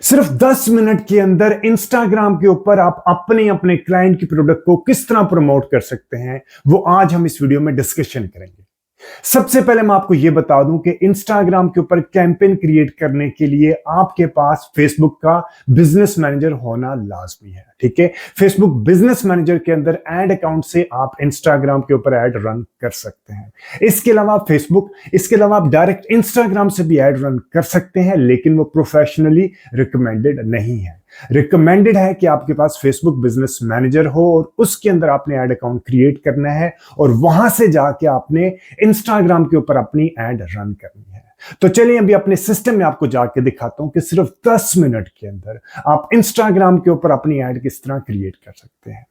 सिर्फ 10 मिनट के अंदर इंस्टाग्राम के ऊपर आप अपने अपने क्लाइंट की प्रोडक्ट को किस तरह प्रमोट कर सकते हैं, वो आज हम इस वीडियो में डिस्कशन करेंगे। सबसे पहले मैं आपको यह बता दूं कि इंस्टाग्राम के ऊपर कैंपेन क्रिएट करने के लिए आपके पास फेसबुक का बिजनेस मैनेजर होना लाजमी है। ठीक है, फेसबुक बिजनेस मैनेजर के अंदर एड अकाउंट से आप इंस्टाग्राम के ऊपर एड रन कर सकते हैं। इसके अलावा आप डायरेक्ट इंस्टाग्राम से भी एड रन कर सकते हैं, लेकिन वो प्रोफेशनली रिकमेंडेड नहीं है। रिकमेंडेड है कि आपके पास फेसबुक बिजनेस मैनेजर हो और उसके अंदर आपने ऐड अकाउंट क्रिएट करना है और वहां से जाके आपने इंस्टाग्राम के ऊपर अपनी ऐड रन करनी है। तो चलिए अभी अपने सिस्टम में आपको जाके दिखाता हूं कि सिर्फ 10 मिनट के अंदर आप इंस्टाग्राम के ऊपर अपनी ऐड किस तरह क्रिएट कर सकते हैं।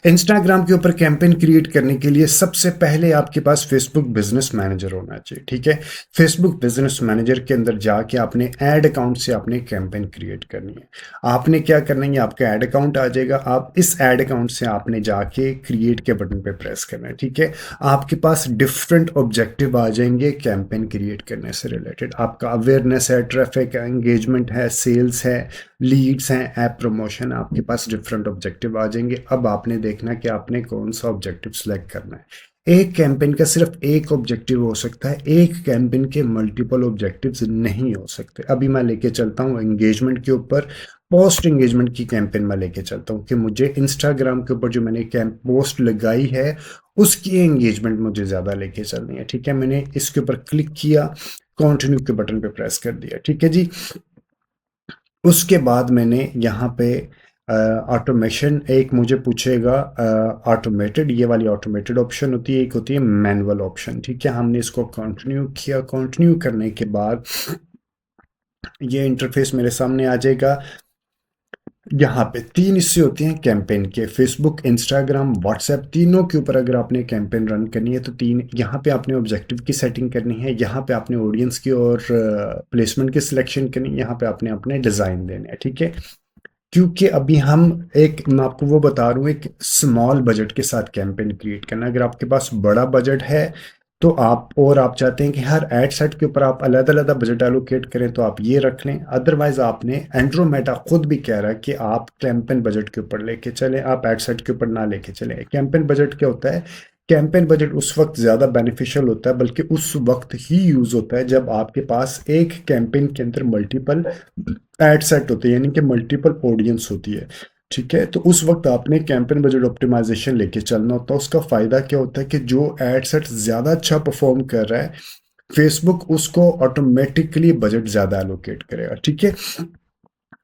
इंस्टाग्राम के ऊपर कैंपेन क्रिएट करने के लिए सबसे पहले आपके पास फेसबुक बिजनेस मैनेजर होना चाहिए। ठीक है, फेसबुक बिजनेस मैनेजर के अंदर जाके आपने ऐड अकाउंट से आपने कैंपेन क्रिएट करनी है। आपने क्या करना है, आपका ऐड अकाउंट आ जाएगा, आप इस ऐड अकाउंट से आपने जाके क्रिएट के बटन पे प्रेस करना है। ठीक है, आपके पास डिफरेंट ऑब्जेक्टिव आ जाएंगे कैंपेन क्रिएट करने से रिलेटेड। आपका अवेयरनेस है, ट्रैफिक है, एंगेजमेंट है, सेल्स है, लीड्स हैं, ऐप प्रमोशन, आपके पास डिफरेंट ऑब्जेक्टिव आ जाएंगे। अब आपने देखना कि आपने कौन सा ऑब्जेक्टिव सिलेक्ट करना है। एक कैंपेन का सिर्फ एक ऑब्जेक्टिव हो सकता है, एक कैंपेन के मल्टीपल ऑब्जेक्टिव्स नहीं हो सकते। अभी मैं लेके चलता हूँ एंगेजमेंट के ऊपर, पोस्ट एंगेजमेंट की कैंपेन में लेके चलता हूँ कि मुझे इंस्टाग्राम के ऊपर जो मैंने पोस्ट लगाई है उसकी एंगेजमेंट मुझे ज़्यादा लेके चलनी है। ठीक है, मैंने इसके ऊपर क्लिक किया, कंटिन्यू के बटन पे प्रेस कर दिया। ठीक है जी, उसके बाद मैंने यहाँ पे ऑटोमेशन एक मुझे पूछेगा, ऑटोमेटेड, ये वाली ऑटोमेटेड ऑप्शन होती है, एक होती है मैनुअल ऑप्शन। ठीक है, हमने इसको कंटिन्यू किया। कंटिन्यू करने के बाद ये इंटरफेस मेरे सामने आ जाएगा। यहाँ पे 3 हिस्से होते हैं कैंपेन के, फेसबुक, इंस्टाग्राम, व्हाट्सएप, तीनों के ऊपर अगर आपने कैंपेन रन करनी है तो 3 यहाँ पे आपने ऑब्जेक्टिव की सेटिंग करनी है, यहाँ पे आपने ऑडियंस की और प्लेसमेंट की सिलेक्शन करनी है, यहाँ पे आपने अपने डिज़ाइन देने हैं। ठीक है, क्योंकि अभी मैं आपको वो बता रहा हूँ एक स्मॉल बजट के साथ कैंपेन क्रिएट करना। अगर आपके पास बड़ा बजट है तो आप चाहते हैं कि हर एड सेट के ऊपर आप अलग अलग बजट एलोकेट करें तो आप ये रख लें। अदरवाइज आपने एंड्रोमेटा खुद भी कह रहा है कि आप कैंपेन बजट के ऊपर लेके चलें, आप एड सेट के ऊपर ना लेके चलें। कैंपेन बजट क्या होता है, कैंपेन बजट उस वक्त ज़्यादा बेनिफिशियल होता है, बल्कि उस वक्त ही यूज़ होता है जब आपके पास एक कैंपेन के अंदर मल्टीपल एड सेट होते हैं, यानी कि मल्टीपल ऑडियंस होती है। ठीक है, तो उस वक्त आपने कैंपेन बजट ऑप्टिमाइजेशन लेके चलना होता है। उसका फ़ायदा क्या होता है कि जो एड सेट ज़्यादा अच्छा परफॉर्म कर रहा है, फेसबुक उसको ऑटोमेटिकली बजट ज़्यादा एलोकेट करेगा। ठीक है,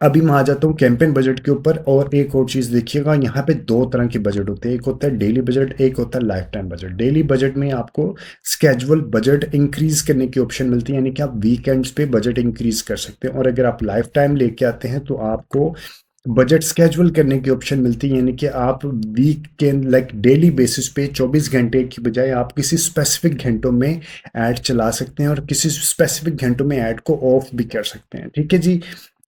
अभी मैं आ जाता हूँ कैंपेन बजट के ऊपर। और एक और चीज़ देखिएगा, यहाँ पे 2 तरह के बजट होते हैं, एक होता है डेली बजट, एक होता है life time budget. Daily budget में आपको स्केजुअल बजट इंक्रीज करने की ऑप्शन मिलती है, यानी कि आप वीकेंड्स पे बजट इंक्रीज कर सकते हैं। और अगर आप लाइफ टाइम लेके आते हैं तो आपको बजट स्केजुअल करने की ऑप्शन मिलती है, यानी कि आप वीक के लाइक डेली बेसिस पे 24 घंटे की बजाय आप किसी स्पेसिफिक घंटों में ऐड चला सकते हैं और किसी स्पेसिफिक घंटों में ऐड को ऑफ भी कर सकते हैं। ठीक है जी,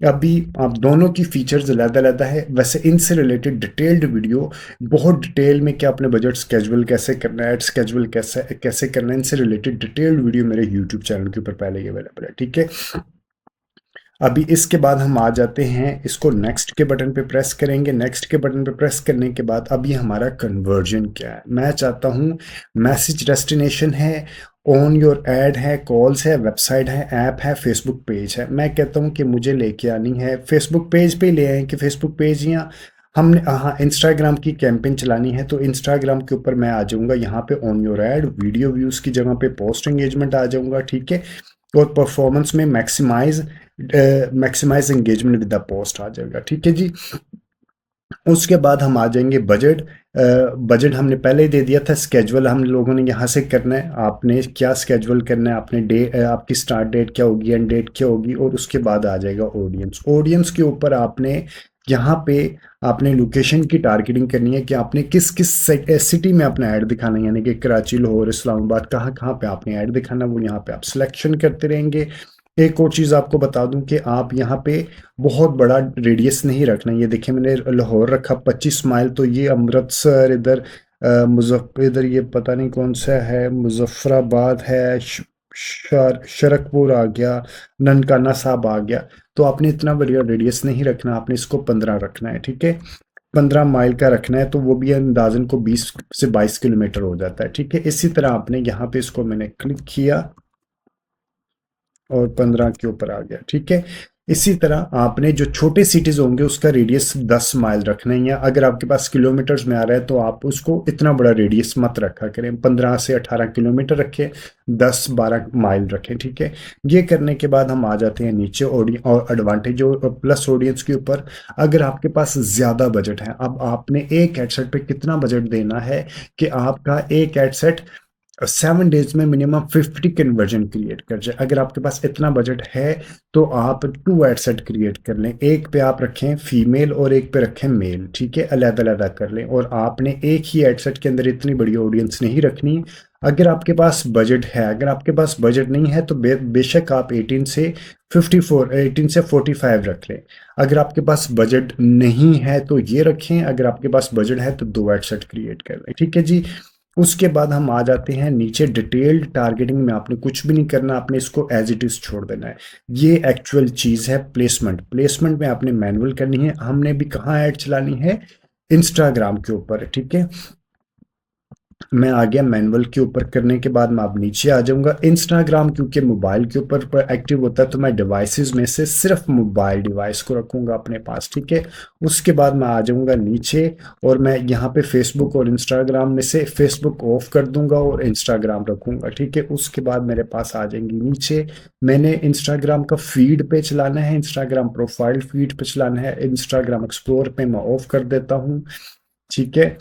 अभी आप दोनों की फीचर्स अलग-अलग है। वैसे इनसे रिलेटेड डिटेल्ड वीडियो, बहुत डिटेल में कि आपने बजट स्केजुअल कैसे करना है, ऐड स्केजुअल कैसे कैसे करना है, इनसे रिलेटेड डिटेल्ड वीडियो मेरे यूट्यूब चैनल के ऊपर पहले ही अवेलेबल है। ठीक है, अभी इसके बाद हम आ जाते हैं, इसको नेक्स्ट के बटन पे प्रेस करेंगे। नेक्स्ट के बटन पे प्रेस करने के बाद अभी हमारा कन्वर्जन क्या है, मैं चाहता हूँ मैसेज डेस्टिनेशन है, ऑन योर ऐड है, कॉल्स है, वेबसाइट है, ऐप है, फेसबुक पेज है। मैं कहता हूँ कि मुझे लेके आनी है फेसबुक पेज पे ले आए कि फेसबुक पेज, या हमने हाँ इंस्टाग्राम की कैंपेन चलानी है तो इंस्टाग्राम के ऊपर मैं आ जाऊँगा, यहाँ पे on your add, video views की जगह पे पोस्ट एंगेजमेंट आ जाऊँगा। ठीक है, और परफॉर्मेंस में maximise engagement with the post आ जाएगा। ठीक है जी, उसके बाद हम आ जाएंगे बजट। बजट हमने पहले ही दे दिया था। स्केजुअल हम लोगों ने यहाँ से करना है, आपने क्या स्केजुअल करना है, आपने आपकी स्टार्ट डेट क्या होगी, एंड डेट क्या होगी, और उसके बाद आ जाएगा ऑडियंस। ऑडियंस के ऊपर आपने यहाँ पे आपने लोकेशन की टारगेटिंग करनी है कि आपने किस किस सिटी में अपना ऐड दिखाना है, यानी कि कराची, लाहौर, इस्लामाबाद, कहाँ कहाँ पे आपने ऐड दिखाना, वो यहाँ पे आप सिलेक्शन करते रहेंगे। एक और चीज़ आपको बता दूं कि आप यहाँ पे बहुत बड़ा रेडियस नहीं रखना। ये देखिए मैंने लाहौर रखा 25 माइल, तो ये अमृतसर इधर, मुजफ्फर इधर, ये पता नहीं कौन सा है, मुजफ्फराबाद है, शरकपुर आ गया, ननकाना साहब आ गया। तो आपने इतना बढ़िया रेडियस नहीं रखना, आपने इसको 15 रखना है, ठीक है। 15 माइल का रखना है, तो वो भी अंदाजन को 20 से 22 किलोमीटर हो जाता है, ठीक है। इसी तरह आपने यहाँ पे इसको मैंने क्लिक किया और 15 के ऊपर आ गया, ठीक है। इसी तरह आपने जो छोटे सिटीज होंगे उसका रेडियस 10 माइल रखना ही है। अगर आपके पास किलोमीटर्स में आ रहा है तो आप उसको इतना बड़ा रेडियस मत रखा करें, 15 से 18 किलोमीटर रखें, 10-12 माइल रखें, ठीक है। ये करने के बाद हम आ जाते हैं नीचे और एडवांटेज और प्लस ऑडियंस के ऊपर। अगर आपके पास ज़्यादा बजट है, अब आपने एक हेडसेट पे कितना बजट देना है कि आपका एक हेडसेट 7 डेज में मिनिमम 50 कन्वर्जन क्रिएट कर जाए। अगर आपके पास इतना बजट है तो आप 2 हेडसेट क्रिएट कर लें, एक पे आप रखें फीमेल और एक पे रखें मेल, ठीक है, अलग अलग कर लें। और आपने एक ही हेडसेट के अंदर इतनी बड़ी ऑडियंस नहीं रखनी। अगर आपके पास बजट है, अगर आपके पास बजट नहीं है तो बेशक आप 18 से 45 रख लें। अगर आपके पास बजट नहीं है तो ये रखें, अगर आपके पास बजट है तो 2 हेडसेट क्रिएट कर लें, ठीक है जी। उसके बाद हम आ जाते हैं नीचे डिटेल्ड टारगेटिंग में। आपने कुछ भी नहीं करना, आपने इसको एज इट इज छोड़ देना है। ये एक्चुअल चीज है प्लेसमेंट। प्लेसमेंट में आपने मैनुअल करनी है। हमने भी कहाँ ऐड चलानी है, इंस्टाग्राम के ऊपर, ठीक है। मैं आ गया मैनुअल के ऊपर करने के बाद मैं अब नीचे आ जाऊंगा। इंस्टाग्राम क्योंकि मोबाइल के ऊपर एक्टिव होता है तो मैं डिवाइसेस में से सिर्फ मोबाइल डिवाइस को रखूंगा अपने पास, ठीक है। उसके बाद मैं आ जाऊंगा नीचे और मैं यहाँ पे फेसबुक और इंस्टाग्राम में से फेसबुक ऑफ कर दूंगा और इंस्टाग्राम रखूंगा, ठीक है। उसके बाद मेरे पास आ जाएंगी नीचे, मैंने इंस्टाग्राम का फीड पे चलाना है, इंस्टाग्राम प्रोफाइल फीड पे चलाना है। इंस्टाग्राम एक्सप्लोर पे मैं ऑफ कर देता हूँ, ठीक है।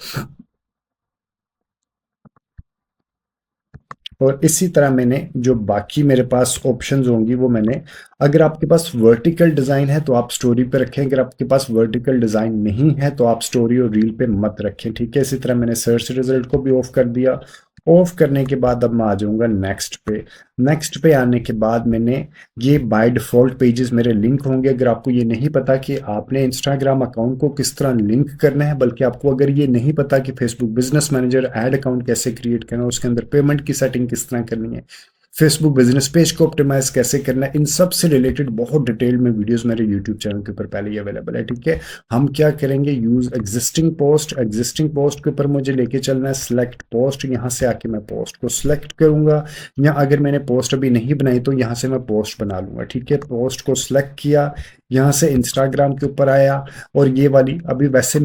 और इसी तरह मैंने जो बाकी मेरे पास ऑप्शंस होंगी वो मैंने, अगर आपके पास वर्टिकल डिज़ाइन है तो आप स्टोरी पे रखें, अगर आपके पास वर्टिकल डिज़ाइन नहीं है तो आप स्टोरी और रील पे मत रखें, ठीक है। इसी तरह मैंने सर्च रिजल्ट को भी ऑफ कर दिया। ऑफ करने के बाद अब मैं आ जाऊंगा नेक्स्ट पे। नेक्स्ट पे आने के बाद मैंने, ये बाय डिफॉल्ट पेजेस मेरे लिंक होंगे। अगर आपको ये नहीं पता कि आपने इंस्टाग्राम अकाउंट को किस तरह लिंक करना है, बल्कि आपको अगर ये नहीं पता कि Facebook business manager add account कैसे क्रिएट करना है, उसके अंदर पेमेंट की सेटिंग किस तरह करनी है, फेसबुक बिजनेस पेज को ऑप्टिमाइज कैसे करना है, इन सब से रिलेटेड बहुत डिटेल में वीडियोस मेरे यूट्यूब चैनल के ऊपर पहले ही अवेलेबल है, ठीक है। हम क्या करेंगे, यूज एग्जिस्टिंग पोस्ट के ऊपर मुझे लेके चलना है। सिलेक्ट पोस्ट, यहाँ से आके मैं पोस्ट को सिलेक्ट करूंगा, या अगर मैंने पोस्ट अभी नहीं बनाई तो यहाँ से मैं पोस्ट बना लूंगा, ठीक है। पोस्ट को सिलेक्ट किया, यहाँ से इंस्टाग्राम के ऊपर आया, और ये वाली अभी वैसे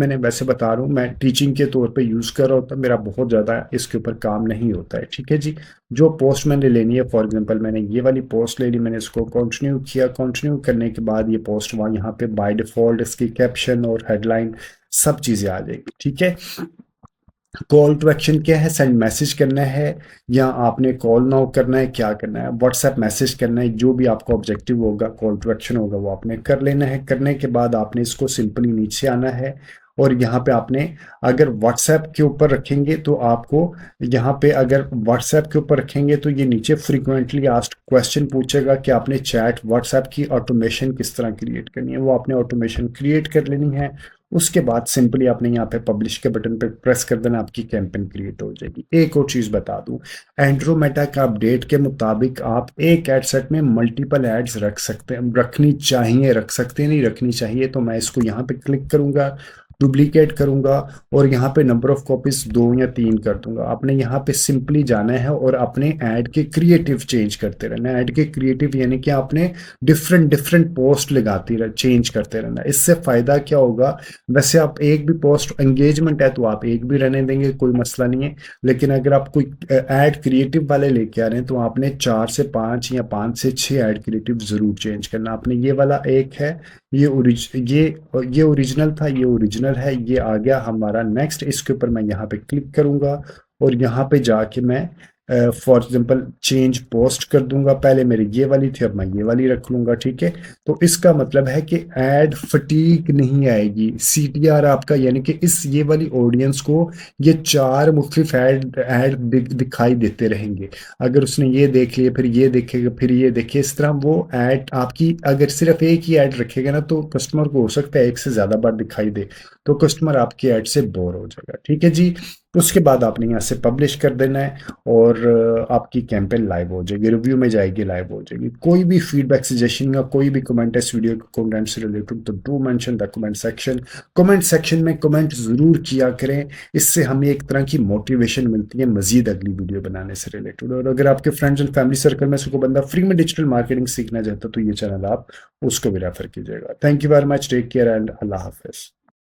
बता रहा हूँ, मैं टीचिंग के तौर पे यूज़ कर रहा होता, मेरा बहुत ज़्यादा इसके ऊपर काम नहीं होता है, ठीक है जी। जो पोस्ट मैंने लेनी है, फॉर एग्जांपल मैंने ये वाली पोस्ट ले ली, मैंने इसको कंटिन्यू किया। कंटिन्यू करने के बाद ये पोस्ट वहाँ यहाँ पे बाय डिफॉल्ट इसकी कैप्शन और हेडलाइन सब चीज़ें आ जाएगी, ठीक है। कॉल टू एक्शन क्या है, सेंड मैसेज करना है या आपने कॉल नाउ करना है, क्या करना है, व्हाट्सएप मैसेज करना है, जो भी आपका ऑब्जेक्टिव होगा, कॉल टू एक्शन होगा, वो आपने कर लेना है। करने के बाद आपने इसको सिंपली नीचे आना है, और यहाँ पे आपने, अगर व्हाट्सएप के ऊपर रखेंगे तो आपको यहाँ पे, अगर व्हाट्सएप के ऊपर रखेंगे तो ये नीचे फ्रीक्वेंटली आस्क्ड क्वेश्चन पूछेगा कि आपने चैट व्हाट्सएप की ऑटोमेशन किस तरह क्रिएट करनी है, वो आपने ऑटोमेशन क्रिएट कर लेनी है। उसके बाद सिंपली आपने यहाँ पे पब्लिश के बटन पे प्रेस कर देना, आपकी कैंपेन क्रिएट हो जाएगी। एक और चीज बता दूं, एंड्रोमेटा का अपडेट के मुताबिक आप एक एड सेट में मल्टीपल एड्स रख सकते हैं, रखनी चाहिए, रख सकते नहीं, रखनी चाहिए। तो मैं इसको यहाँ पे क्लिक करूंगा, डुप्लीकेट करूंगा, और यहाँ पे नंबर ऑफ कॉपीज 2 या 3 कर दूंगा। आपने यहाँ पे सिंपली जाना है और अपने ऐड के क्रिएटिव चेंज करते रहना है। ऐड के क्रिएटिव यानी कि आपने डिफरेंट डिफरेंट पोस्ट लगाती रह चेंज करते रहना। इससे फायदा क्या होगा, वैसे आप एक भी पोस्ट एंगेजमेंट है तो आप एक भी रहने देंगे, कोई मसला नहीं है। लेकिन अगर आप कोई ऐड क्रिएटिव वाले लेके आ रहे हैं तो आपने 4 से 5 या 5 से 6 ऐड क्रिएटिव जरूर चेंज करना। आपने ये वाला एक है, ये ओरिजिनल था, ये ओरिजिनल है, ये आ गया हमारा नेक्स्ट। इसके ऊपर मैं यहाँ पे क्लिक करूंगा और यहाँ पे जाके मैं फॉर एग्जांपल चेंज पोस्ट कर दूंगा। पहले मेरी ये वाली थी, अब मैं ये वाली रख लूंगा, ठीक है। तो इसका मतलब है कि ऐड फटीक नहीं आएगी। सीटीआर आपका, यानी कि इस ये वाली ऑडियंस को ये 4 मुख्तलिफ ऐड दिखाई देते रहेंगे। अगर उसने ये देख लिया, फिर ये देखेगा, फिर ये देखिए, इस तरह वो ऐड आपकी, अगर सिर्फ एक ही ऐड रखेगा ना तो कस्टमर को हो सकता है एक से ज्यादा बार दिखाई दे। तो तो कस्टमर आपकी ऐड से बोर हो जाएगा। ठीक है जी, उसके बाद आपने यहाँ से पब्लिश कर देना है और आपकी कैंपेन लाइव हो जाएगी, रिव्यू में जाएगी, लाइव हो जाएगी। कोई भी फीडबैक, सजेशन या कोई भी कमेंट है इस वीडियो के कंटेंट से रिलेटेड तो do mention the comment section. Comment section में कमेंट जरूर किया करें, इससे हमें एक तरह की मोटिवेशन मिलती है मजीद अगली वीडियो बनाने से रिलेटेड। और अगर आपके फ्रेंड्स एंड फैमिली सर्कल में से कोई बंदा फ्री में डिजिटल मार्केटिंग सीखना चाहता तो ये चैनल आप उसको भी रेफर कीजिएगा। Thank you very much, take care and अल्लाह हाफिज।